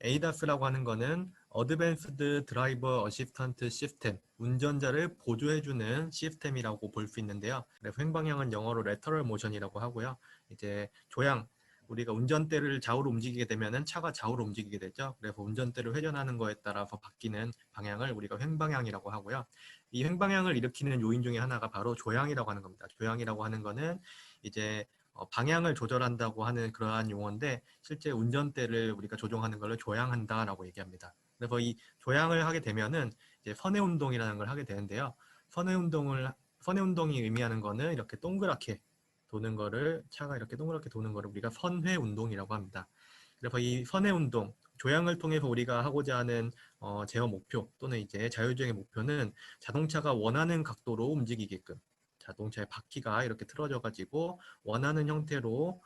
ADAS라고 하는 거는 Advanced Driver Assistance System, 운전자를 보조해주는 시스템이라고 볼 수 있는데요. 그래서 횡방향은 영어로 Lateral Motion이라고 하고요. 이제 조향, 우리가 운전대를 좌우로 움직이게 되면은 차가 좌우로 움직이게 되죠. 그래서 운전대를 회전하는 거에 따라서 바뀌는 방향을 우리가 횡방향이라고 하고요. 이 횡방향을 일으키는 요인 중에 하나가 바로 조향이라고 하는 겁니다. 조향이라고 하는 거는 이제 방향을 조절한다고 하는 그러한 용어인데 실제 운전대를 우리가 조종하는 걸 조향한다라고 얘기합니다. 그래서 이 조향을 하게 되면은 이제 선회 운동이라는 걸 하게 되는데요. 선회 운동이 의미하는 거는 이렇게 동그랗게 도는 거를 차가 이렇게 동그랗게 도는 거를 우리가 선회 운동이라고 합니다. 그래서 이 선회 운동 조향을 통해서 우리가 하고자 하는 제어 목표 또는 이제 자율주행의 목표는 자동차가 원하는 각도로 움직이게끔 자동차의 바퀴가 이렇게 틀어져 가지고 원하는 형태로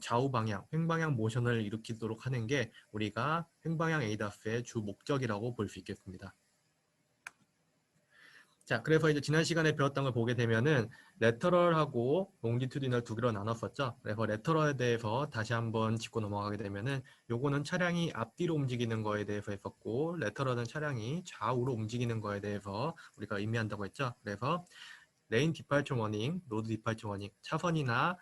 좌우 방향, 횡방향 모션을 일으키도록 하는 게 우리가 횡방향 ADAS의 주 목적이라고 볼 수 있겠습니다. 자, 그래서 이제 지난 시간에 배웠던 걸 보게 되면은 레터럴하고 롱지튜디널 두 개로 나눴었죠. 그래서 레터럴에 대해서 다시 한번 짚고 넘어가게 되면은 요거는 차량이 앞뒤로 움직이는 거에 대해서 했었고 레터럴은 차량이 좌우로 움직이는 거에 대해서 우리가 의미한다고 했죠. 그래서 레인 디파처 워닝, 로드 디파처 워닝, 차선이나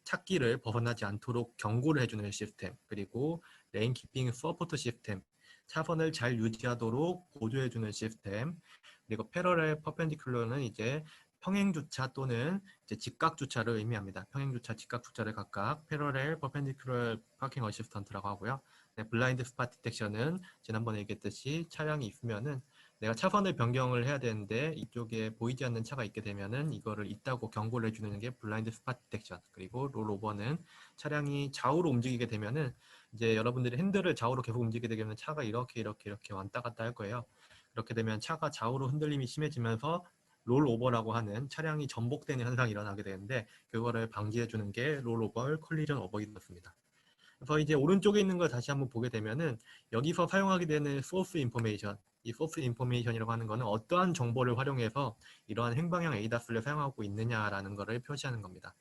차길을 벗어나지 않도록 경고를 해주는 시스템, 그리고 레인 키핑 서포트 시스템, 차선을 잘 유지하도록 보조해주는 시스템, 그리고 패러렐 퍼펜디큘러는 이제 평행 주차 또는 이제 직각 주차를 의미합니다. 평행 주차, 직각 주차를 각각 패러렐 퍼펜디큘러 파킹 어시스턴트라고 하고요. 네, 블라인드 스팟 디텍션은 지난번에 얘기했듯이 차량이 있으면은 내가 차선을 변경을 해야 되는데 이쪽에 보이지 않는 차가 있게 되면은 이거를 있다고 경고를 해주는 게 블라인드 스팟 디텍션. 그리고 롤오버는 차량이 좌우로 움직이게 되면은 이제 여러분들이 핸들을 좌우로 계속 움직이게 되면 차가 이렇게 왔다 갔다 할 거예요. 그렇게 되면 차가 좌우로 흔들림이 심해지면서 롤오버라고 하는 차량이 전복되는 현상이 일어나게 되는데 그거를 방지해 주는 게 롤오버 콜리전 어버이드였습니다. 그래서 이제 오른쪽에 있는 걸 다시 한번 보게 되면은 여기서 사용하게 되는 소스 인포메이션, 이 소스 인포메이션이라고 하는 거는 어떠한 정보를 활용해서 이러한 횡방향 ADAS를 사용하고 있느냐라는 것을 표시하는 겁니다.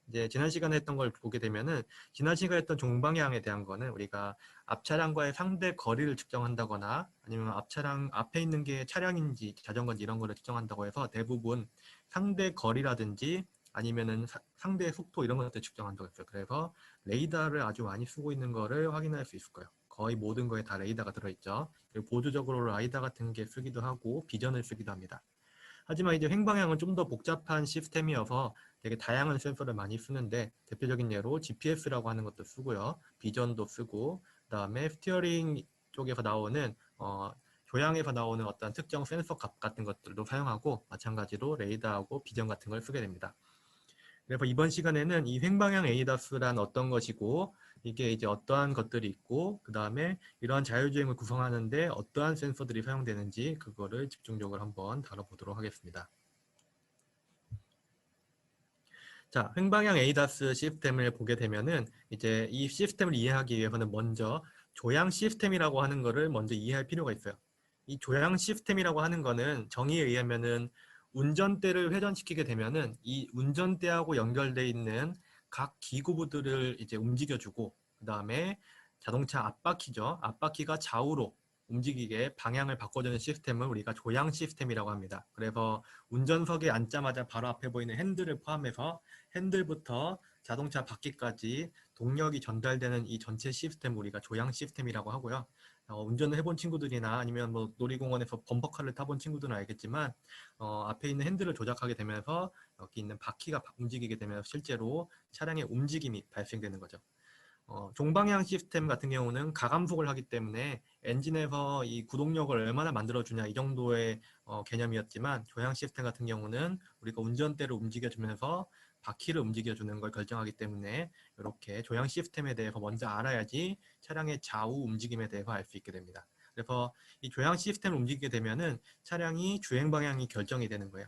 이제 지난 시간에 했던 걸 보게 되면은 지난 시간에 했던 종방향에 대한 거는 우리가 앞 차량과의 상대 거리를 측정한다거나 아니면 앞 차량 앞에 있는 게 차량인지 자전거인지 이런 거를 측정한다고 해서 대부분 상대 거리라든지 아니면은 상대 속도 이런 것들 측정한다고 했어요. 그래서 레이더를 아주 많이 쓰고 있는 거를 확인할 수 있을 거예요. 거의 모든 거에 다 레이더가 들어있죠. 그리고 보조적으로 라이더 같은 게 쓰기도 하고 비전을 쓰기도 합니다. 하지만 이제 횡방향은 좀 더 복잡한 시스템이어서 되게 다양한 센서를 많이 쓰는데 대표적인 예로 GPS라고 하는 것도 쓰고요. 비전도 쓰고 그다음에 스티어링 쪽에서 나오는 조향에서 나오는 어떤 특정 센서 값 같은 것들도 사용하고 마찬가지로 레이더하고 비전 같은 걸 쓰게 됩니다. 그래서 이번 시간에는 이 횡방향 ADAS란 어떤 것이고 이게 이제 어떠한 것들이 있고 그 다음에 이러한 자율주행을 구성하는데 어떠한 센서들이 사용되는지 그거를 집중적으로 한번 다뤄보도록 하겠습니다. 자, 횡방향 ADAS 시스템을 보게 되면은 이제 이 시스템을 이해하기 위해서는 먼저 조향 시스템이라고 하는 거를 먼저 이해할 필요가 있어요. 이 조향 시스템이라고 하는 거는 정의에 의하면은 운전대를 회전시키게 되면은 이 운전대하고 연결되어 있는 각 기구부들을 이제 움직여주고 그 다음에 자동차 앞바퀴죠. 앞바퀴가 좌우로 움직이게 방향을 바꿔주는 시스템을 우리가 조향 시스템이라고 합니다. 그래서 운전석에 앉자마자 바로 앞에 보이는 핸들을 포함해서 핸들부터 자동차 바퀴까지 동력이 전달되는 이 전체 시스템을 우리가 조향 시스템이라고 하고요. 운전을 해본 친구들이나 아니면 뭐 놀이공원에서 범퍼카를 타본 친구들은 알겠지만 앞에 있는 핸들을 조작하게 되면서 여기 있는 바퀴가 움직이게 되면 실제로 차량의 움직임이 발생되는 거죠. 종방향 시스템 같은 경우는 가감속을 하기 때문에 엔진에서 이 구동력을 얼마나 만들어주냐 이 정도의 개념이었지만 조향 시스템 같은 경우는 우리가 운전대를 움직여주면서 바퀴를 움직여주는 걸 결정하기 때문에 이렇게 조향 시스템에 대해서 먼저 알아야지 차량의 좌우 움직임에 대해서 알 수 있게 됩니다. 그래서 이 조향 시스템을 움직이게 되면은 차량이 주행 방향이 결정이 되는 거예요.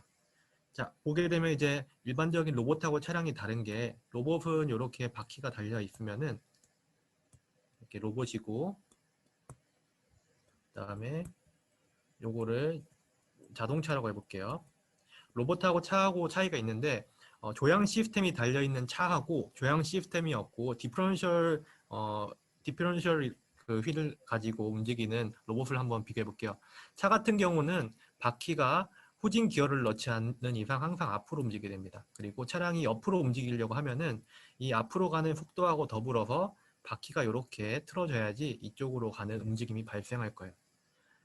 자, 보게 되면 이제 일반적인 로봇하고 차량이 다른 게 로봇은 이렇게 바퀴가 달려 있으면은 이렇게 로봇이고 그다음에 요거를 자동차라고 해볼게요. 로봇하고 차하고 차이가 있는데 조향 시스템이 달려있는 차하고 조향 시스템이 없고 디퍼런셜 그 휠을 가지고 움직이는 로봇을 한번 비교해 볼게요. 차 같은 경우는 바퀴가 후진 기어를 넣지 않는 이상 항상 앞으로 움직이게 됩니다. 그리고 차량이 옆으로 움직이려고 하면은 이 앞으로 가는 속도하고 더불어서 바퀴가 이렇게 틀어져야지 이쪽으로 가는 움직임이 발생할 거예요.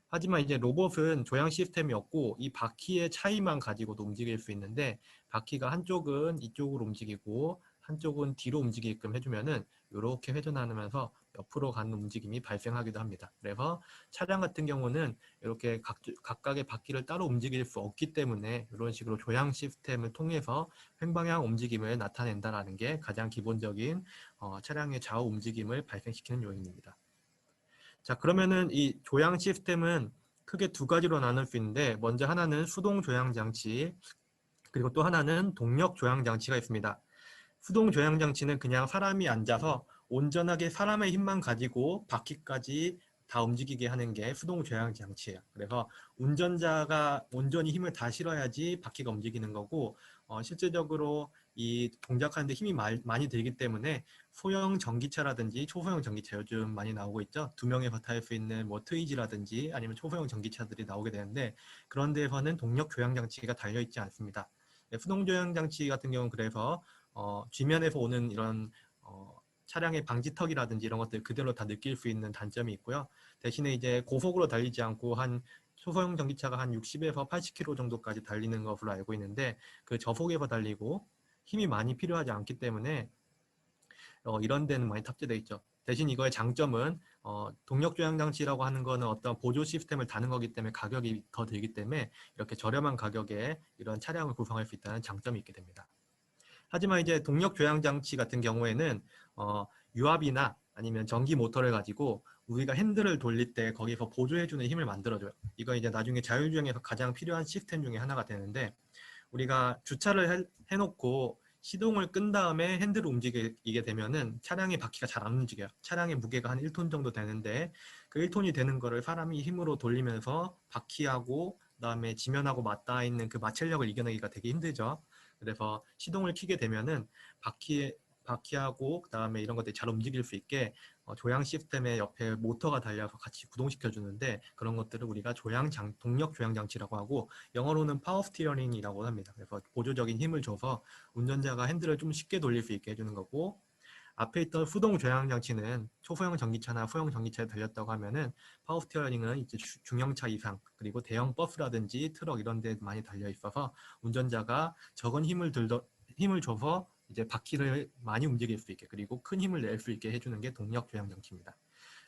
하지만 이제 로봇은 조향 시스템이 없고 이 바퀴의 차이만 가지고도 움직일 수 있는데 바퀴가 한쪽은 이쪽으로 움직이고 한쪽은 뒤로 움직이게끔 해주면은 이렇게 회전하면서 옆으로 가는 움직임이 발생하기도 합니다. 그래서 차량 같은 경우는 이렇게 각각의 바퀴를 따로 움직일 수 없기 때문에 이런 식으로 조향 시스템을 통해서 횡방향 움직임을 나타낸다라는 게 가장 기본적인 차량의 좌우 움직임을 발생시키는 요인입니다. 자, 그러면은 이 조향 시스템은 크게 두 가지로 나눌 수 있는데 먼저 하나는 수동 조향 장치, 그리고 또 하나는 동력 조향 장치가 있습니다. 수동 조향 장치는 그냥 사람이 앉아서 온전하게 사람의 힘만 가지고 바퀴까지 다 움직이게 하는 게 수동 조향 장치예요. 그래서 운전자가 온전히 힘을 다 실어야지 바퀴가 움직이는 거고 실제적으로 이 동작하는데 힘이 많이 들기 때문에 소형 전기차라든지 초소형 전기차 요즘 많이 나오고 있죠. 두 명에서 탈 수 있는 뭐 트위지라든지 아니면 초소형 전기차들이 나오게 되는데 그런 데에서는 동력 조향 장치가 달려 있지 않습니다. 수동 조향 장치 같은 경우는 그래서 쥐면에서 오는 이런 차량의 방지턱이라든지 이런 것들 그대로 다 느낄 수 있는 단점이 있고요. 대신에 이제 고속으로 달리지 않고 한 소소형 전기차가 한 60에서 80km 정도까지 달리는 것으로 알고 있는데 그 저속에서 달리고 힘이 많이 필요하지 않기 때문에 이런 데는 많이 탑재되어 있죠. 대신 이거의 장점은 동력 조향 장치라고 하는 거는 어떤 보조 시스템을 다는 거기 때문에 가격이 더 들기 때문에 이렇게 저렴한 가격에 이런 차량을 구성할 수 있다는 장점이 있게 됩니다. 하지만 이제 동력 조향 장치 같은 경우에는 유압이나 아니면 전기 모터를 가지고 우리가 핸들을 돌릴 때 거기서 보조해주는 힘을 만들어줘요. 이거 이제 나중에 자율주행에서 가장 필요한 시스템 중에 하나가 되는데 우리가 주차를 해놓고 시동을 끈 다음에 핸들을 움직이게 되면은 차량의 바퀴가 잘 안 움직여요. 차량의 무게가 한 1톤 정도 되는데 그 1톤이 되는 거를 사람이 힘으로 돌리면서 바퀴하고 그다음에 지면하고 맞닿아 있는 그 마찰력을 이겨내기가 되게 힘들죠. 그래서 시동을 켜게 되면은 바퀴하고 그다음에 이런 것들이 잘 움직일 수 있게 조향 시스템의 옆에 모터가 달려서 같이 구동시켜 주는데 그런 것들을 우리가 동력 조향 장치라고 하고 영어로는 파워 스티어링이라고 합니다. 그래서 보조적인 힘을 줘서 운전자가 핸들을 좀 쉽게 돌릴 수 있게 해주는 거고 앞에 있던 수동 조향 장치는 초소형 전기차나 소형 전기차에 달렸다고 하면은 파워 스티어링은 이제 중형차 이상 그리고 대형 버스라든지 트럭 이런 데 많이 달려 있어서 운전자가 적은 힘을 줘서 이제 바퀴를 많이 움직일 수 있게 그리고 큰 힘을 낼 수 있게 해주는 게 동력 조향 장치입니다.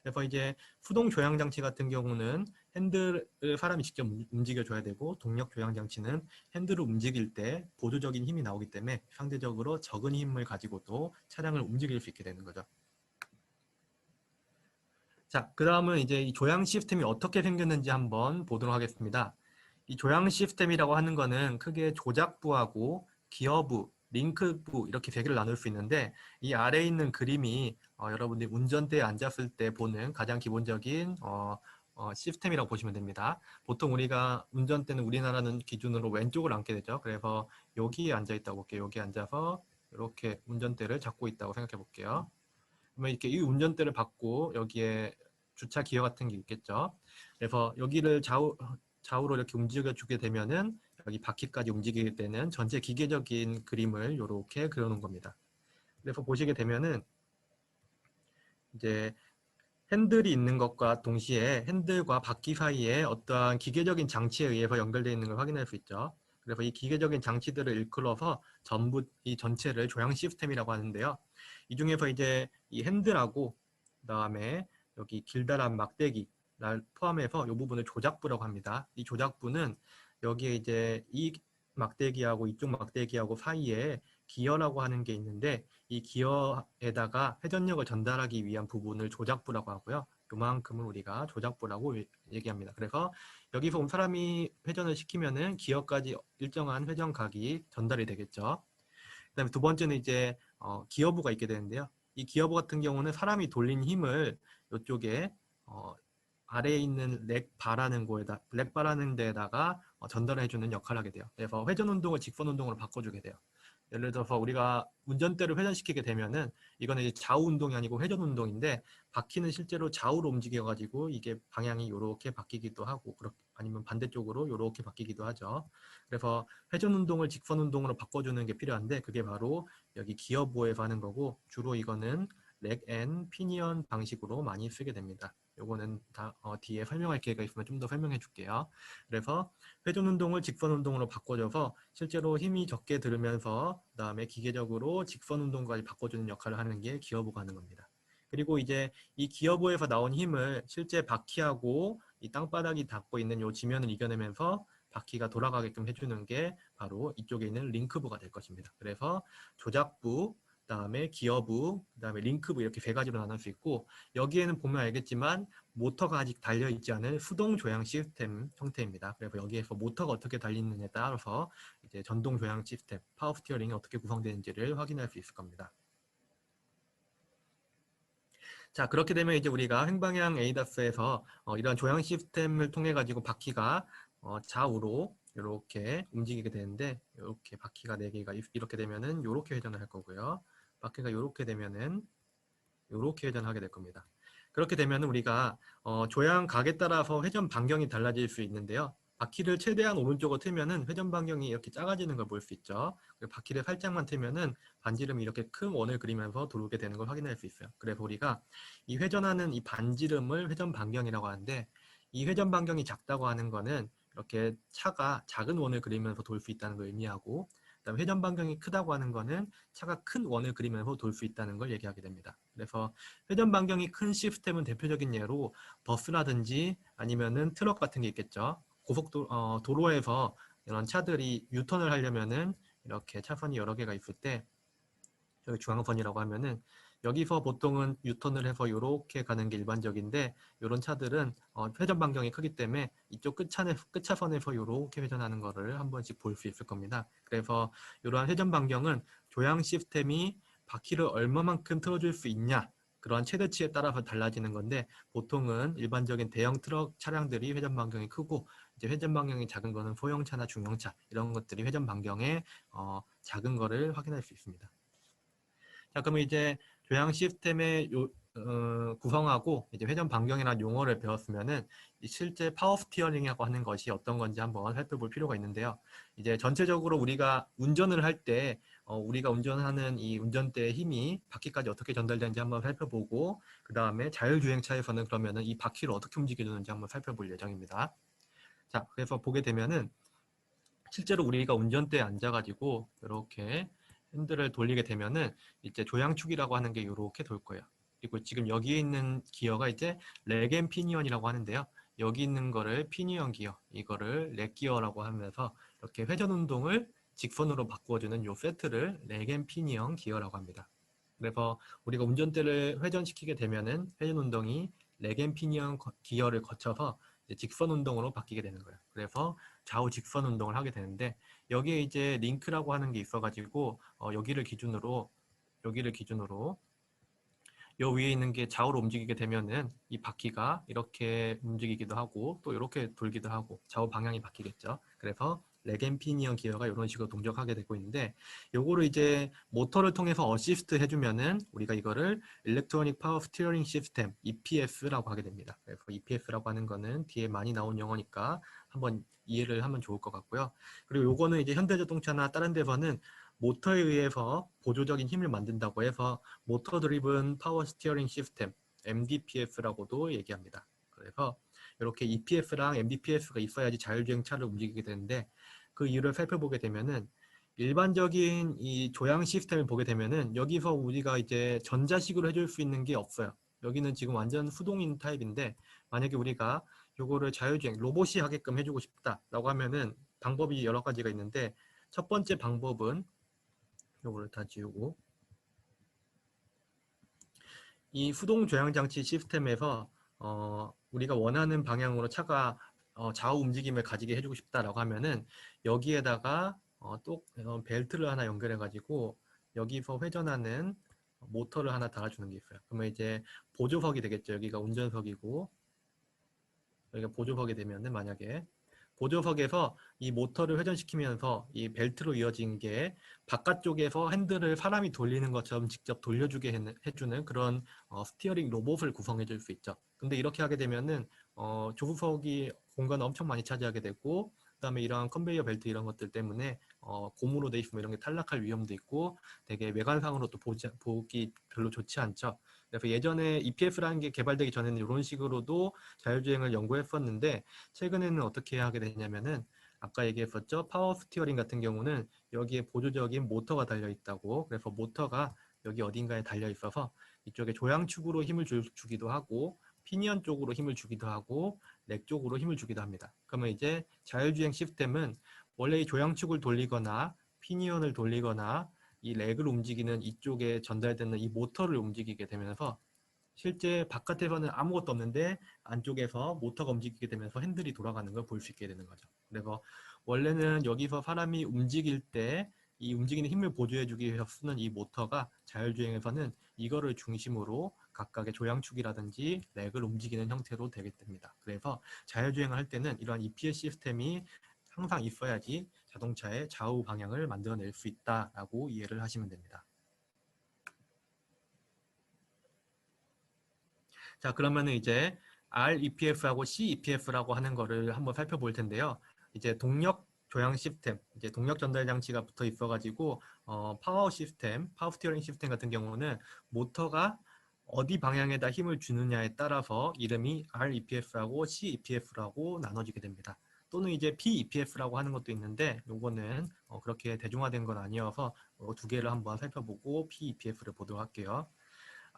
그래서 이제 수동 조향 장치 같은 경우는 핸들을 사람이 직접 움직여줘야 되고 동력 조향 장치는 핸들을 움직일 때 보조적인 힘이 나오기 때문에 상대적으로 적은 힘을 가지고도 차량을 움직일 수 있게 되는 거죠. 자, 그 다음은 이제 이 조향 시스템이 어떻게 생겼는지 한번 보도록 하겠습니다. 이 조향 시스템이라고 하는 거는 크게 조작부하고 기어부, 링크부 이렇게 세 개를 나눌 수 있는데 이 아래에 있는 그림이 여러분들이 운전대에 앉았을 때 보는 가장 기본적인 시스템이라고 보시면 됩니다. 보통 우리가 운전대는 우리나라는 기준으로 왼쪽을 앉게 되죠. 그래서 여기에 앉아 있다고 볼게요. 여기 앉아서 이렇게 운전대를 잡고 있다고 생각해 볼게요. 그러면 이렇게 이 운전대를 받고 여기에 주차 기어 같은 게 있겠죠. 그래서 여기를 좌우로 이렇게 움직여 주게 되면은 여기 바퀴까지 움직이게 되는 전체 기계적인 그림을 이렇게 그려놓은 겁니다. 그래서 보시게 되면은 이제 핸들이 있는 것과 동시에 핸들과 바퀴 사이에 어떠한 기계적인 장치에 의해서 연결되어 있는 걸 확인할 수 있죠. 그래서 이 기계적인 장치들을 일컬어서 전부 이 전체를 조향 시스템이라고 하는데요. 이 중에서 이제 이 핸들하고 그다음에 여기 길다란 막대기 를 포함해서 이 부분을 조작부라고 합니다. 이 조작부는 여기에 이제 이 막대기하고 이쪽 막대기하고 사이에 기어라고 하는 게 있는데 이 기어에다가 회전력을 전달하기 위한 부분을 조작부라고 하고요. 요만큼을 우리가 조작부라고 얘기합니다. 그래서 여기서 사람이 회전을 시키면은 기어까지 일정한 회전각이 전달이 되겠죠. 그다음에 두 번째는 이제 기어부가 있게 되는데요. 이 기어부 같은 경우는 사람이 돌린 힘을 이쪽에 아래에 있는 렉바라는 데에다가 전달해주는 역할을 하게 돼요. 그래서 회전 운동을 직선 운동으로 바꿔주게 돼요. 예를 들어서 우리가 운전대를 회전시키게 되면은 이거는 이제 좌우 운동이 아니고 회전 운동인데 바퀴는 실제로 좌우로 움직여가지고 이게 방향이 이렇게 바뀌기도 하고 아니면 반대쪽으로 이렇게 바뀌기도 하죠. 그래서 회전 운동을 직선 운동으로 바꿔주는 게 필요한데 그게 바로 여기 기어보에서 하는 거고 주로 이거는 렉 앤 피니언 방식으로 많이 쓰게 됩니다. 요거는 다 뒤에 설명할 기회가 있으면 좀 더 설명해 줄게요. 그래서 회전 운동을 직선 운동으로 바꿔줘서 실제로 힘이 적게 들으면서 그다음에 기계적으로 직선 운동까지 바꿔주는 역할을 하는 게 기어보가 하는 겁니다. 그리고 이제 이 기어보에서 나온 힘을 실제 바퀴하고 이 땅바닥이 닿고 있는 이 지면을 이겨내면서 바퀴가 돌아가게끔 해주는 게 바로 이쪽에 있는 링크부가 될 것입니다. 그래서 조작부, 그다음에 기어부, 그다음에 링크부 이렇게 세 가지로 나눌 수 있고 여기에는 보면 알겠지만 모터가 아직 달려있지 않은 수동 조향 시스템 형태입니다. 그래서 여기에서 모터가 어떻게 달리느냐에 따라서 이제 전동 조향 시스템, 파워 스티어링이 어떻게 구성되는지를 확인할 수 있을 겁니다. 자, 그렇게 되면 이제 우리가 횡방향 에이다스에서 이런 조향 시스템을 통해 가지고 바퀴가 좌우로 이렇게 움직이게 되는데 이렇게 바퀴가 4개가 이렇게 되면은 이렇게 회전을 할 거고요. 바퀴가 이렇게 되면은 이렇게 회전하게 될 겁니다. 그렇게 되면 우리가 조향 각에 따라서 회전 반경이 달라질 수 있는데요. 바퀴를 최대한 오른쪽으로 틀면은 회전 반경이 이렇게 작아지는 걸 볼 수 있죠. 바퀴를 살짝만 틀면은 반지름이 이렇게 큰 원을 그리면서 돌게 되는 걸 확인할 수 있어요. 그래서 우리가 이 회전하는 이 반지름을 회전 반경이라고 하는데 이 회전 반경이 작다고 하는 거는 이렇게 차가 작은 원을 그리면서 돌 수 있다는 걸 의미하고 그다음에 회전 반경이 크다고 하는 거는 차가 큰 원을 그리면서 돌 수 있다는 걸 얘기하게 됩니다. 그래서 회전 반경이 큰 시스템은 대표적인 예로 버스라든지 아니면은 트럭 같은 게 있겠죠. 도로에서 이런 차들이 유턴을 하려면은 이렇게 차선이 여러 개가 있을 때 여기 중앙선이라고 하면은 여기서 보통은 유턴을 해서 이렇게 가는 게 일반적인데 이런 차들은 회전 반경이 크기 때문에 이쪽 끝차선에서 이렇게 회전하는 거를 한 번씩 볼 수 있을 겁니다. 그래서 이러한 회전 반경은 조향 시스템이 바퀴를 얼마만큼 틀어줄 수 있냐 그러한 최대치에 따라서 달라지는 건데 보통은 일반적인 대형 트럭 차량들이 회전 반경이 크고 이제 회전 반경이 작은 거는 소형차나 중형차 이런 것들이 회전 반경의 작은 거를 확인할 수 있습니다. 자, 그러면 이제 교양 시스템의 구성하고 이제 회전 반경이라는 용어를 배웠으면은 실제 파워 스티어링이라고 하는 것이 어떤 건지 한번 살펴볼 필요가 있는데요. 이제 전체적으로 우리가 운전을 할 때 우리가 운전하는 이 운전대의 힘이 바퀴까지 어떻게 전달되는지 한번 살펴보고 그 다음에 자율주행차에서는 그러면은 이 바퀴를 어떻게 움직여주는지 한번 살펴볼 예정입니다. 자, 그래서 보게 되면은 실제로 우리가 운전대에 앉아가지고 이렇게 핸들을 돌리게 되면은 이제 조향축이라고 하는 게 이렇게 돌 거예요. 그리고 지금 여기에 있는 기어가 이제 렉앤 피니언이라고 하는데요. 여기 있는 거를 피니언 기어, 이거를 렉 기어라고 하면서 이렇게 회전 운동을 직선으로 바꾸어주는 요 세트를 렉앤 피니언 기어라고 합니다. 그래서 우리가 운전대를 회전시키게 되면은 회전 운동이 렉앤 피니언 기어를 거쳐서 직선 운동으로 바뀌게 되는 거예요. 그래서 좌우 직선 운동을 하게 되는데 여기에 이제 링크라고 하는 게 있어가지고 여기를 기준으로 요 위에 있는 게 좌우로 움직이게 되면은 이 바퀴가 이렇게 움직이기도 하고 또 이렇게 돌기도 하고 좌우 방향이 바뀌겠죠. 그래서 레겐피니언 기어가 이런 식으로 동작하게 되고 있는데 요거를 이제 모터를 통해서 어시스트 해주면은 우리가 이거를 일렉트로닉 파워 스티어링 시스템 EPS라고 하게 됩니다. 그래서 EPS라고 하는 거는 뒤에 많이 나온 용어니까 한번 이해를 하면 좋을 것 같고요. 그리고 요거는 이제 현대자동차나 다른 데서는 모터에 의해서 보조적인 힘을 만든다고 해서 모터 드리븐 파워 스티어링 시스템 MDPS라고도 얘기합니다. 그래서 이렇게 EPS랑 MDPS가 있어야지 자율주행차를 움직이게 되는데 그 이유를 살펴보게 되면은 일반적인 이 조향 시스템을 보게 되면은 여기서 우리가 이제 전자식으로 해줄 수 있는 게 없어요. 여기는 지금 완전 수동인 타입인데 만약에 우리가 요거를 자율주행 로봇이 하게끔 해주고 싶다라고 하면은 방법이 여러 가지가 있는데 첫 번째 방법은 요거를 다 지우고 이 수동 조향 장치 시스템에서 우리가 원하는 방향으로 차가 좌우 움직임을 가지게 해주고 싶다라고 하면은 여기에다가 또 벨트를 하나 연결해 가지고 여기서 회전하는 모터를 하나 달아주는 게 있어요. 그러면 이제 보조석이 되겠죠. 여기가 운전석이고 여기가 보조석이 되면은 만약에 보조석에서 이 모터를 회전시키면서 이 벨트로 이어진 게 바깥쪽에서 핸들을 사람이 돌리는 것처럼 직접 돌려주게 해주는 그런 스티어링 로봇을 구성해 줄 수 있죠. 근데 이렇게 하게 되면은 조수석이 공간을 엄청 많이 차지하게 되고, 그다음에 이러한 컨베이어 벨트 이런 것들 때문에 고무로 돼 있으면 이런 게 탈락할 위험도 있고 되게 외관상으로도 보기 별로 좋지 않죠. 그래서 예전에 EPF라는 게 개발되기 전에는 이런 식으로도 자율주행을 연구했었는데, 최근에는 어떻게 하게 되냐면은 아까 얘기했었죠. 파워 스티어링 같은 경우는 여기에 보조적인 모터가 달려 있다고. 그래서 모터가 여기 어딘가에 달려 있어서 이쪽에 조향축으로 힘을 주기도 하고, 피니언 쪽으로 힘을 주기도 하고, 렉 쪽으로 힘을 주기도 합니다. 그러면 이제 자율주행 시스템은 원래 이 조향축을 돌리거나 피니언을 돌리거나 이 렉을 움직이는 이쪽에 전달되는 이 모터를 움직이게 되면서, 실제 바깥에서는 아무것도 없는데 안쪽에서 모터가 움직이게 되면서 핸들이 돌아가는 걸 볼 수 있게 되는 거죠. 그래서 원래는 여기서 사람이 움직일 때 이 움직이는 힘을 보조해주기 위해서 쓰는 이 모터가 자율주행에서는 이거를 중심으로 각각의 조향축이라든지 렉을 움직이는 형태로 되게 됩니다. 그래서 자율주행을 할 때는 이러한 EPS 시스템이 항상 있어야지 자동차의 좌우 방향을 만들어낼 수 있다라고 이해를 하시면 됩니다. 자, 그러면은 이제 REPF하고 CEPF라고 하는 거를 한번 살펴볼 텐데요. 이제 동력 조향 시스템, 이제 동력 전달 장치가 붙어 있어가지고 파워 시스템, 파워 스티어링 시스템 같은 경우는 모터가 어디 방향에다 힘을 주느냐에 따라서 이름이 REPF하고 CEPF라고 나눠지게 됩니다. 또는 이제 PEPF라고 하는 것도 있는데, 요거는 그렇게 대중화된 건 아니어서 두 개를 한번 살펴보고 PEPF를 보도록 할게요.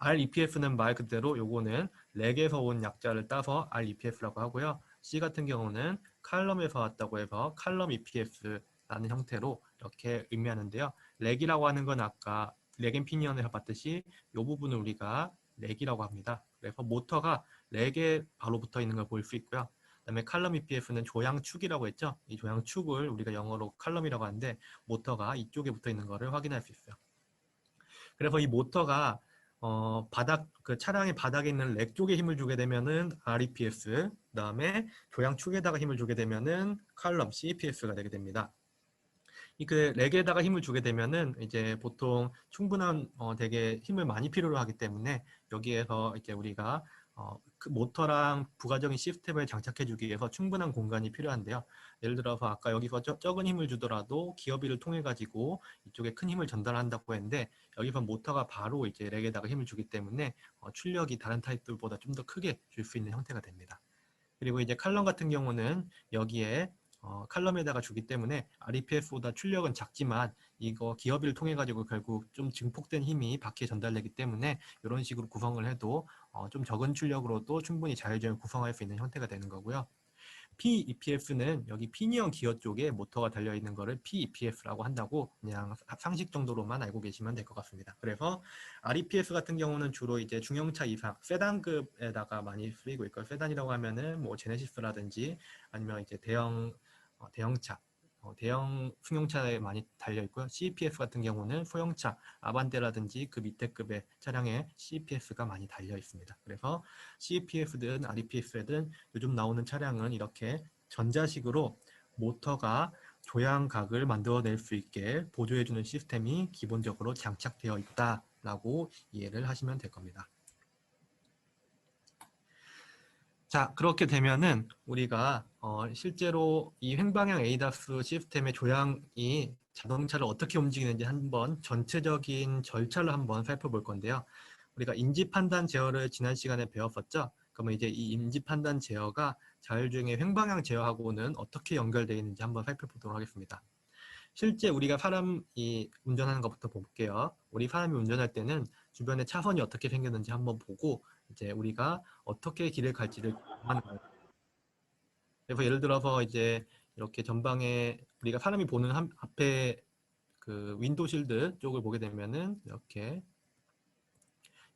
REPF는 말 그대로 요거는 렉에서 온 약자를 따서 REPF라고 하고요. C 같은 경우는 칼럼에서 왔다고 해서 칼럼 EPF라는 형태로 이렇게 의미하는데요. 렉이라고 하는 건 아까 렉 앤 피니언을 봤듯이 이 부분을 우리가 렉이라고 합니다. 그래서 모터가 렉에 바로 붙어 있는 걸 볼 수 있고요. 그다음에 칼럼 EPF는 조향축이라고 했죠. 이 조향축을 우리가 영어로 칼럼이라고 하는데, 모터가 이쪽에 붙어 있는 것을 확인할 수 있어요. 그래서 이 모터가 그 차량의 바닥에 있는 렉 쪽에 힘을 주게 되면은 REPS, 그다음에 조향축에다가 힘을 주게 되면은 칼럼 CEPS가 되게 됩니다. 이 그 렉에다가 힘을 주게 되면은 이제 보통 충분한 되게 힘을 많이 필요로 하기 때문에 여기에서 이제 우리가 그 모터랑 부가적인 시스템을 장착해주기 위해서 충분한 공간이 필요한데요. 예를 들어서 아까 여기서 적은 힘을 주더라도 기어비를 통해 가지고 이쪽에 큰 힘을 전달한다고 했는데, 여기서 모터가 바로 이제 렉에다가 힘을 주기 때문에 출력이 다른 타입들보다 좀 더 크게 줄 수 있는 형태가 됩니다. 그리고 이제 칼럼 같은 경우는 여기에 칼럼에다가 주기 때문에 REPF보다 출력은 작지만 이거 기어비를 통해 가지고 결국 좀 증폭된 힘이 바퀴에 전달되기 때문에 이런 식으로 구성을 해도 좀 적은 출력으로도 충분히 자율주행을 구성할 수 있는 형태가 되는 거고요. PEPF는 여기 피니언 기어 쪽에 모터가 달려있는 거를 PEPF라고 한다고 그냥 상식 정도로만 알고 계시면 될 것 같습니다. 그래서 REPF 같은 경우는 주로 이제 중형차 이상, 세단급에다가 많이 쓰이고 있고, 세단이라고 하면은 뭐 제네시스라든지 아니면 이제 대형차, 대형 승용차에 많이 달려 있고요. CEPF 같은 경우는 소형차, 아반떼라든지 그 밑에 급의 차량에 CEPF가 많이 달려 있습니다. 그래서 CEPF든 REPF든 요즘 나오는 차량은 이렇게 전자식으로 모터가 조향각을 만들어낼 수 있게 보조해주는 시스템이 기본적으로 장착되어 있다라고 이해를 하시면 될 겁니다. 자, 그렇게 되면은 우리가 실제로 이 횡방향 ADAS 시스템의 조향이 자동차를 어떻게 움직이는지 한번 전체적인 절차를 한번 살펴볼 건데요. 우리가 인지 판단 제어를 지난 시간에 배웠었죠. 그러면 이제 이 인지 판단 제어가 자율주행의 횡방향 제어하고는 어떻게 연결되어 있는지 한번 살펴보도록 하겠습니다. 실제 우리가 사람이 운전하는 것부터 볼게요. 우리 사람이 운전할 때는 주변에 차선이 어떻게 생겼는지 한번 보고 이제 우리가 어떻게 길을 갈지를 하는 거예요. 그래서 예를 들어서 이제 이렇게 전방에 우리가 사람이 보는 앞에 그 윈도실드 쪽을 보게 되면은 이렇게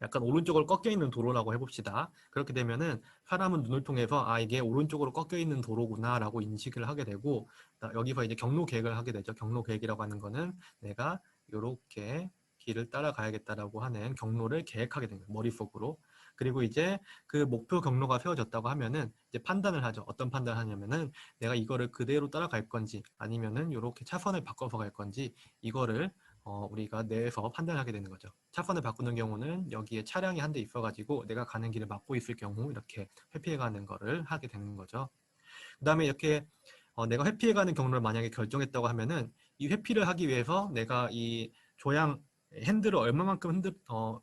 약간 오른쪽으로 꺾여 있는 도로라고 해봅시다. 그렇게 되면은 사람은 눈을 통해서 아 이게 오른쪽으로 꺾여 있는 도로구나라고 인식을 하게 되고, 여기서 이제 경로 계획을 하게 되죠. 경로 계획이라고 하는 거는 내가 이렇게 길을 따라가야겠다라고 하는 경로를 계획하게 되는 거예요. 머릿속으로. 그리고 이제 그 목표 경로가 세워졌다고 하면은 이제 판단을 하죠. 어떤 판단을 하냐면은 내가 이거를 그대로 따라갈 건지 아니면은 이렇게 차선을 바꿔서 갈 건지 이거를 우리가 내에서 판단하게 되는 거죠. 차선을 바꾸는 경우는 여기에 차량이 한 대 있어가지고 내가 가는 길을 막고 있을 경우 이렇게 회피해가는 거를 하게 되는 거죠. 그 다음에 이렇게 내가 회피해가는 경로를 만약에 결정했다고 하면은 이 회피를 하기 위해서 내가 이 조향 핸들을 얼마만큼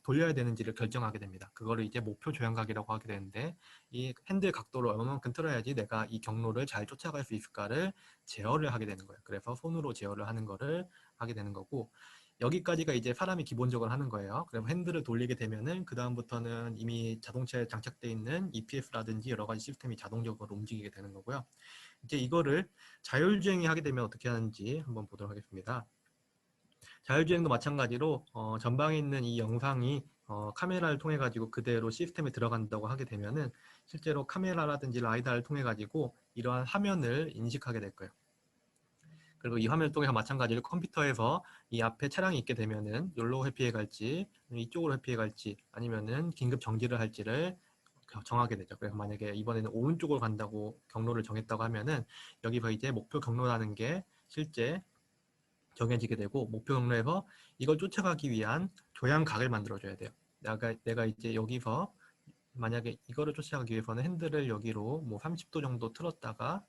돌려야 되는지를 결정하게 됩니다. 그거를 이제 목표 조향각이라고 하게 되는데 이 핸들 각도를 얼마만큼 틀어야지 내가 이 경로를 잘 쫓아갈 수 있을까를 제어를 하게 되는 거예요. 그래서 손으로 제어를 하는 거를 하게 되는 거고 여기까지가 이제 사람이 기본적으로 하는 거예요. 그럼 핸들을 돌리게 되면은 그 다음부터는 이미 자동차에 장착되어 있는 EPS라든지 여러 가지 시스템이 자동적으로 움직이게 되는 거고요. 이제 이거를 자율주행이 하게 되면 어떻게 하는지 한번 보도록 하겠습니다. 자율주행도 마찬가지로 전방에 있는 이 영상이 카메라를 통해 가지고 그대로 시스템에 들어간다고 하게 되면은 실제로 카메라라든지 라이다를 통해 가지고 이러한 화면을 인식하게 될 거예요. 그리고 이 화면을 통해서 마찬가지로 컴퓨터에서 이 앞에 차량이 있게 되면은 여기로 회피해 갈지 이쪽으로 회피해 갈지 아니면은 긴급 정지를 할지를 정하게 되죠. 그래서 만약에 이번에는 오른쪽으로 간다고 경로를 정했다고 하면은 여기서 이제 목표 경로라는 게 실제 정해지게 되고 목표 경로에서 이걸 쫓아가기 위한 조향각을 만들어줘야 돼요. 내가 이제 여기서 만약에 이거를 쫓아가기 위해서는 핸들을 여기로 뭐 30도 정도 틀었다가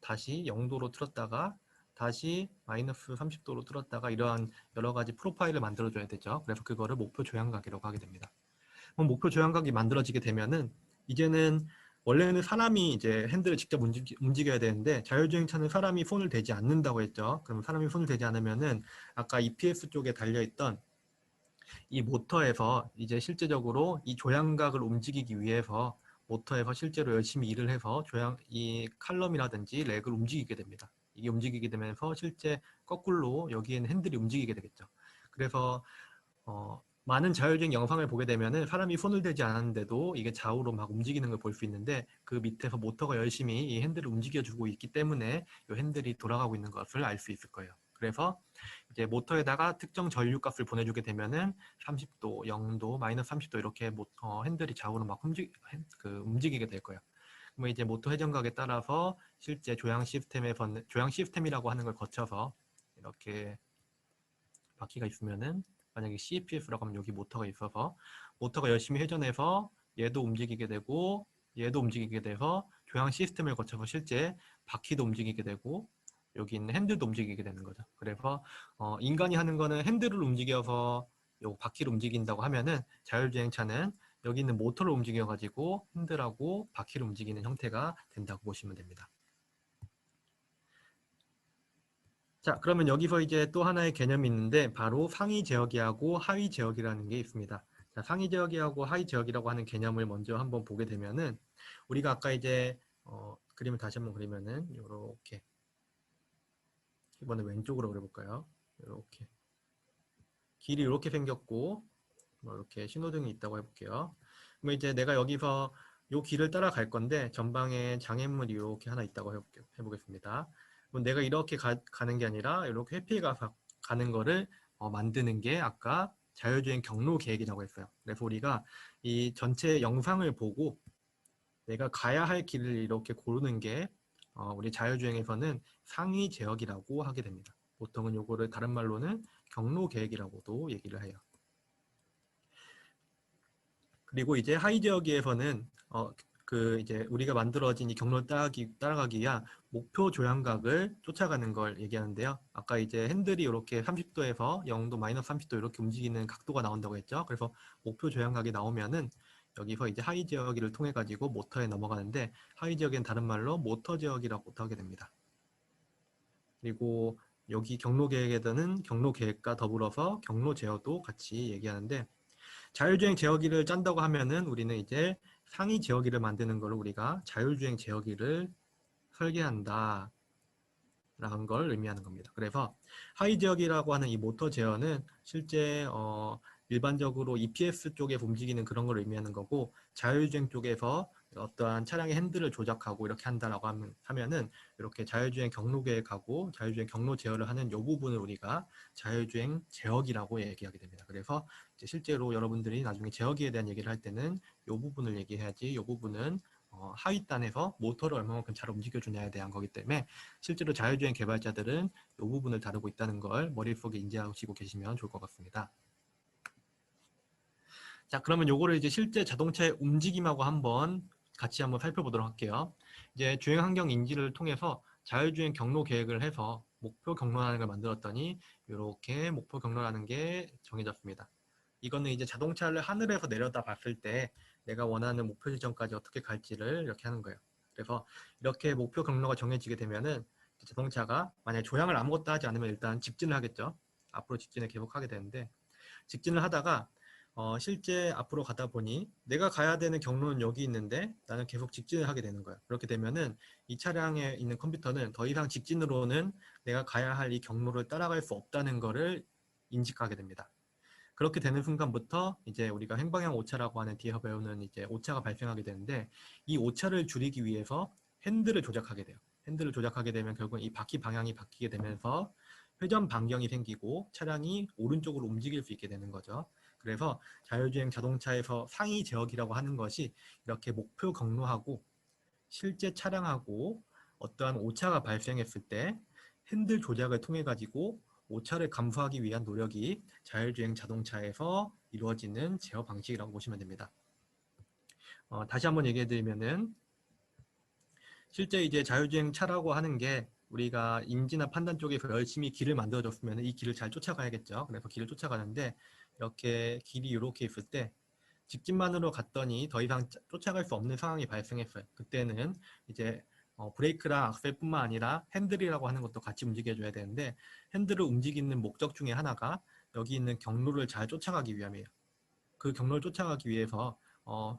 다시 0도로 틀었다가 다시 마이너스 30도로 틀었다가 이러한 여러 가지 프로파일을 만들어줘야 되죠. 그래서 그거를 목표 조향각이라고 하게 됩니다. 그럼 목표 조향각이 만들어지게 되면은 이제는 원래는 사람이 이제 핸들을 직접 움직여야 되는데 자율주행차는 사람이 손을 대지 않는다고 했죠. 그럼 사람이 손을 대지 않으면은 아까 EPS 쪽에 달려있던 이 모터에서 이제 실제적으로 이 조향각을 움직이기 위해서 모터에서 실제로 열심히 일을 해서 이 칼럼이라든지 렉을 움직이게 됩니다. 이게 움직이게 되면서 실제 거꾸로 여기에는 핸들이 움직이게 되겠죠. 그래서 많은 자율주행 영상을 보게 되면은 사람이 손을 대지 않았는데도 이게 좌우로 막 움직이는 걸 볼 수 있는데 그 밑에서 모터가 열심히 이 핸들을 움직여주고 있기 때문에 이 핸들이 돌아가고 있는 것을 알 수 있을 거예요. 그래서 이제 모터에다가 특정 전류값을 보내주게 되면은 30도, 0도, 마이너스 30도 이렇게 핸들이 좌우로 막 움직이게 될 거예요. 그러면 이제 모터 회전각에 따라서 실제 조향 시스템이라고 하는 걸 거쳐서 이렇게 바퀴가 있으면은 만약에 CPS라고 하면 여기 모터가 있어서 모터가 열심히 회전해서 얘도 움직이게 되고 얘도 움직이게 돼서 조향 시스템을 거쳐서 실제 바퀴도 움직이게 되고 여기 있는 핸들도 움직이게 되는 거죠. 그래서 인간이 하는 거는 핸들을 움직여서 요 바퀴를 움직인다고 하면은 자율주행차는 여기 있는 모터를 움직여 가지고 핸들하고 바퀴를 움직이는 형태가 된다고 보시면 됩니다. 자, 그러면 여기서 이제 또 하나의 개념이 있는데 바로 상위 제어기하고 하위 제어기라는 게 있습니다. 자, 상위 제어기하고 하위 제어기라고 하는 개념을 먼저 한번 보게 되면은 우리가 아까 이제 그림을 다시 한번 그리면은 이렇게 이번에 왼쪽으로 그려볼까요? 이렇게 길이 이렇게 생겼고 뭐 이렇게 신호등이 있다고 해볼게요. 그럼 이제 내가 여기서 이 길을 따라갈 건데 전방에 장애물이 이렇게 하나 있다고 해보겠습니다. 그럼 내가 이렇게 가는 게 아니라 이렇게 회피가 가는 거를 만드는 게 아까 자율주행 경로 계획이라고 했어요. 그래서 우리가 이 전체 영상을 보고 내가 가야 할 길을 이렇게 고르는 게 우리 자율주행에서는 상위 제어기라고 하게 됩니다. 보통은 요거를 다른 말로는 경로 계획이라고도 얘기를 해요. 그리고 이제 하위 지역에서는 이제 우리가 만들어진 이 경로를 따라가기 위한 목표 조향각을 쫓아가는 걸 얘기하는데요. 아까 이제 핸들이 이렇게 30도에서 0도, 마이너스 30도 이렇게 움직이는 각도가 나온다고 했죠. 그래서 목표 조향각이 나오면은 여기서 이제 하위 지역을 통해 가지고 모터에 넘어가는데 하위 지역엔 다른 말로 모터 지역이라고도 하게 됩니다. 그리고 여기 경로 계획에서는 경로 계획과 더불어서 경로 제어도 같이 얘기하는데 자율주행 제어기를 짠다고 하면은 우리는 이제 상위 제어기를 만드는 걸 우리가 자율주행 제어기를 설계한다 라는 걸 의미하는 겁니다. 그래서 하위 제어기라고 하는 이 모터 제어는 실제 일반적으로 EPS 쪽에 움직이는 그런 걸 의미하는 거고 자율주행 쪽에서 어떠한 차량의 핸들을 조작하고 이렇게 한다라고 하면은 이렇게 자율주행 경로 계획하고 자율주행 경로 제어를 하는 이 부분을 우리가 자율주행 제어기라고 얘기하게 됩니다. 그래서 이제 실제로 여러분들이 나중에 제어기에 대한 얘기를 할 때는 이 부분을 얘기해야지, 이 부분은 하위단에서 모터를 얼마만큼 잘 움직여주냐에 대한 거기 때문에 실제로 자율주행 개발자들은 이 부분을 다루고 있다는 걸 머릿속에 인지하시고 계시면 좋을 것 같습니다. 자, 그러면 요거를 이제 실제 자동차의 움직임하고 같이 한번 살펴보도록 할게요. 이제 주행 환경 인지를 통해서 자율주행 경로 계획을 해서 목표 경로라는 걸 만들었더니 이렇게 목표 경로라는 게 정해졌습니다. 이거는 이제 자동차를 하늘에서 내려다 봤을 때 내가 원하는 목표 지점까지 어떻게 갈지를 이렇게 하는 거예요. 그래서 이렇게 목표 경로가 정해지게 되면은 자동차가 만약에 조향을 아무것도 하지 않으면 일단 직진을 하겠죠. 앞으로 직진을 계속하게 되는데 직진을 하다가 실제 앞으로 가다 보니 내가 가야 되는 경로는 여기 있는데 나는 계속 직진을 하게 되는 거야. 그렇게 되면은 이 차량에 있는 컴퓨터는 더 이상 직진으로는 내가 가야 할 이 경로를 따라갈 수 없다는 거를 인식하게 됩니다. 그렇게 되는 순간부터 이제 우리가 횡방향 오차라고 하는 뒤에서 배우는 이제 오차가 발생하게 되는데 이 오차를 줄이기 위해서 핸들을 조작하게 돼요. 핸들을 조작하게 되면 결국 이 바퀴 방향이 바뀌게 되면서 회전 반경이 생기고 차량이 오른쪽으로 움직일 수 있게 되는 거죠. 그래서 자율주행 자동차에서 상위 제어기라고 하는 것이 이렇게 목표 경로하고 실제 차량하고 어떠한 오차가 발생했을 때 핸들 조작을 통해 가지고 오차를 감소하기 위한 노력이 자율주행 자동차에서 이루어지는 제어 방식이라고 보시면 됩니다. 다시 한번 얘기해 드리면은 실제 이제 자율주행 차라고 하는 게 우리가 인지나 판단 쪽에서 열심히 길을 만들어줬으면 이 길을 잘 쫓아가야겠죠. 그래서 길을 쫓아가는데 이렇게 길이 이렇게 있을 때 직진만으로 갔더니 더 이상 쫓아갈 수 없는 상황이 발생했어요. 그때는 이제 브레이크랑 악셀뿐만 아니라 핸들이라고 하는 것도 같이 움직여줘야 되는데 핸들을 움직이는 목적 중에 하나가 여기 있는 경로를 잘 쫓아가기 위함이에요. 그 경로를 쫓아가기 위해서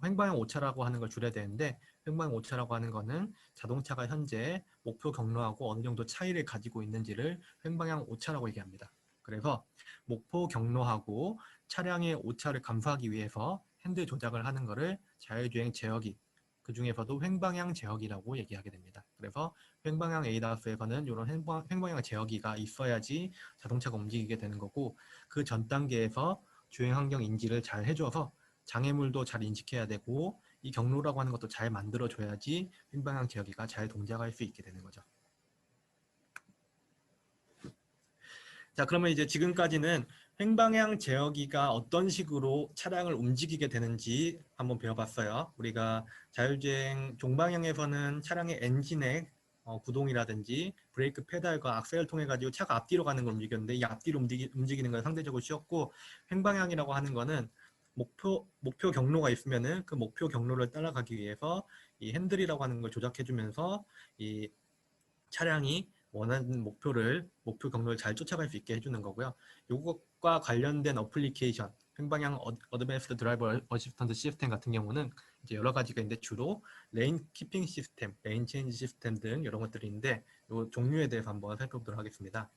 횡방향 오차라고 하는 걸 줄여야 되는데 횡방향 오차라고 하는 거는 자동차가 현재 목표 경로하고 어느 정도 차이를 가지고 있는지를 횡방향 오차라고 얘기합니다. 그래서 목표 경로하고 차량의 오차를 감소하기 위해서 핸들 조작을 하는 것을 자율주행 제어기, 그 중에서도 횡방향 제어기라고 얘기하게 됩니다. 그래서 횡방향 ADAS에서는 이런 횡방향 제어기가 있어야지 자동차가 움직이게 되는 거고 그 전 단계에서 주행 환경 인지를 잘 해줘서 장애물도 잘 인식해야 되고 이 경로라고 하는 것도 잘 만들어줘야지 횡방향 제어기가 잘 동작할 수 있게 되는 거죠. 자, 그러면 이제 지금까지는 횡방향 제어기가 어떤 식으로 차량을 움직이게 되는지 한번 배워봤어요. 우리가 자율주행 종방향에서는 차량의 엔진의 구동이라든지 브레이크 페달과 악셀을 통해 가지고 차가 앞뒤로 가는 걸 움직였는데 이 앞뒤로 움직이는 건 상대적으로 쉬웠고 횡방향이라고 하는 거는 목표 경로가 있으면은 그 목표 경로를 따라가기 위해서 이 핸들이라고 하는 걸 조작해 주면서 이 차량이 원하는 목표 경로를 잘 쫓아갈 수 있게 해주는 거고요. 이것과 관련된 어플리케이션, 횡방향 어드밴스드 드라이버 어시스턴트 시스템 같은 경우는 이제 여러 가지가 있는데 주로 레인 키핑 시스템, 레인 체인지 시스템 등 이런 것들이 있는데 이 종류에 대해서 한번 살펴보도록 하겠습니다.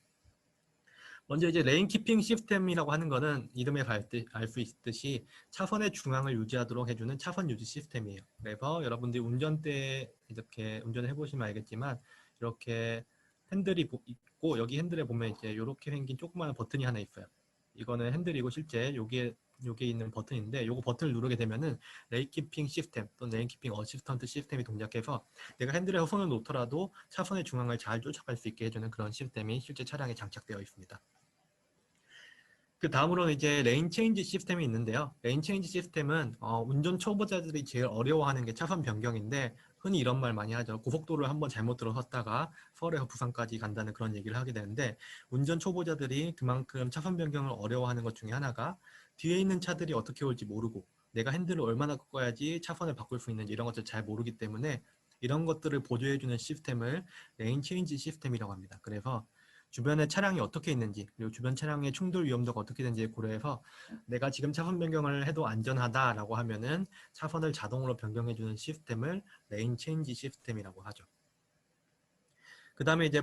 먼저 이제 레인 키핑 시스템이라고 하는 거는 이름에서 알 수 있듯이 차선의 중앙을 유지하도록 해주는 차선 유지 시스템이에요. 그래서 여러분들이 운전대 이렇게 운전을 해보시면 알겠지만 이렇게 핸들이 있고 여기 핸들에 보면 이제 이렇게 생긴 조그마한 버튼이 하나 있어요. 이거는 핸들이고 실제 여기에 있는 버튼인데 요거 버튼을 누르게 되면은 레인 키핑 시스템 또는 레인 키핑 어시스턴트 시스템이 동작해서 내가 핸들에 손을 놓더라도 차선의 중앙을 잘 쫓아갈 수 있게 해주는 그런 시스템이 실제 차량에 장착되어 있습니다. 그 다음으로는 이제 레인 체인지 시스템이 있는데요. 레인 체인지 시스템은 운전 초보자들이 제일 어려워하는 게 차선 변경인데 흔히 이런 말 많이 하죠. 고속도로를 한번 잘못 들어섰다가 서울에서 부산까지 간다는 그런 얘기를 하게 되는데 운전 초보자들이 그만큼 차선 변경을 어려워하는 것 중에 하나가 뒤에 있는 차들이 어떻게 올지 모르고 내가 핸들을 얼마나 꺾어야지 차선을 바꿀 수 있는지 이런 것들 잘 모르기 때문에 이런 것들을 보조해주는 시스템을 레인 체인지 시스템이라고 합니다. 그래서 주변에 차량이 어떻게 있는지 그리고 주변 차량의 충돌 위험도가 어떻게 되는지 고려해서 내가 지금 차선 변경을 해도 안전하다라고 하면은 차선을 자동으로 변경해주는 시스템을 레인 체인지 시스템이라고 하죠. 그 다음에 이제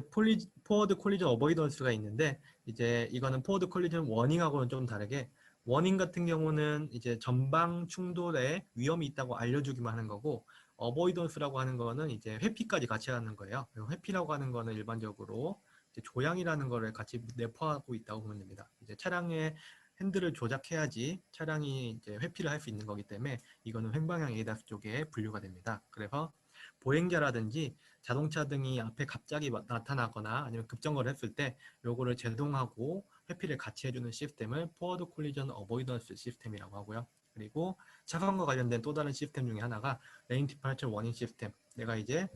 포워드 콜리전 어보이던스가 있는데 이제 이거는 포워드 콜리전 워닝하고는 좀 다르게 워닝 같은 경우는 이제 전방 충돌에 위험이 있다고 알려주기만 하는 거고 어보이던스라고 하는 거는 이제 회피까지 같이 하는 거예요. 그리고 회피라고 하는 거는 일반적으로 이제 조향이라는 거를 같이 내포하고 있다고 보면 됩니다. 이제 차량의 핸들을 조작해야지 차량이 이제 회피를 할 수 있는 거기 때문에 이거는 횡방향 ADAS 쪽에 분류가 됩니다. 그래서 보행자라든지 자동차 등이 앞에 갑자기 나타나거나 아니면 급정거를 했을 때 요거를 제동하고 회피를 같이 해주는 시스템을 포워드 콜리전 어보이던스 시스템이라고 하고요. 그리고 차선과 관련된 또 다른 시스템 중에 하나가 레인 디파처 워닝 시스템. 내가 이제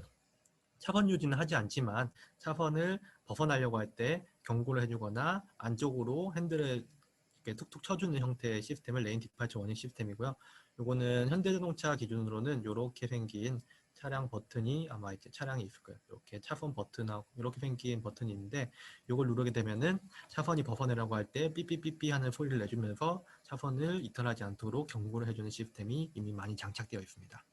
차선 유지는 하지 않지만 차선을 벗어나려고 할 때 경고를 해주거나 안쪽으로 핸들을 이렇게 툭툭 쳐주는 형태의 시스템을 레인 디파처 워닝 시스템이고요. 요거는 현대자동차 기준으로는 이렇게 생긴 차량 버튼이 아마 이제 차량이 있을 거예요. 이렇게 차선 버튼하고 이렇게 생긴 버튼이 있는데 이걸 누르게 되면은 차선이 벗어나려고 할 때 삐삐삐삐 하는 소리를 내주면서 차선을 이탈하지 않도록 경고를 해주는 시스템이 이미 많이 장착되어 있습니다.